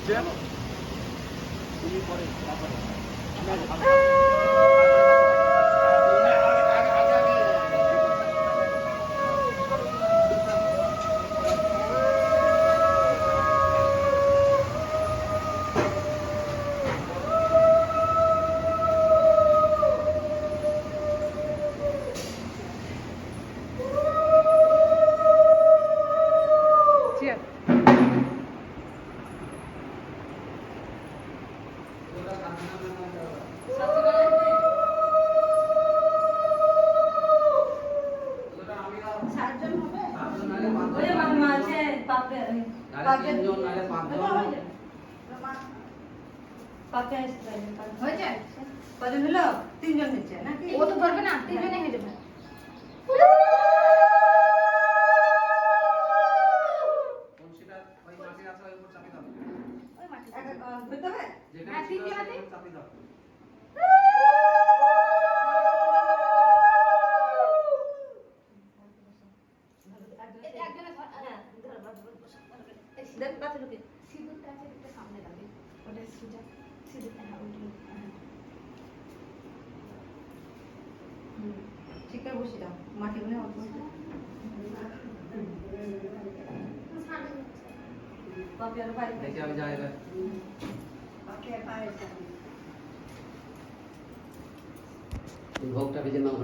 হচ্ছে কজন হলো? 3 জন নিচ্ছে নাকি? ও তো পারবে না, 3 জনে হয়ে যাবে। হ্যাঁ, 3 জনাতে ঠিক করে বসে দাও, মাটি গুলো অল্প পাপি আর বাইরে দেখি আমি যাই এবার পাপি আর বাইরে ভোগটা ভেজে নাও।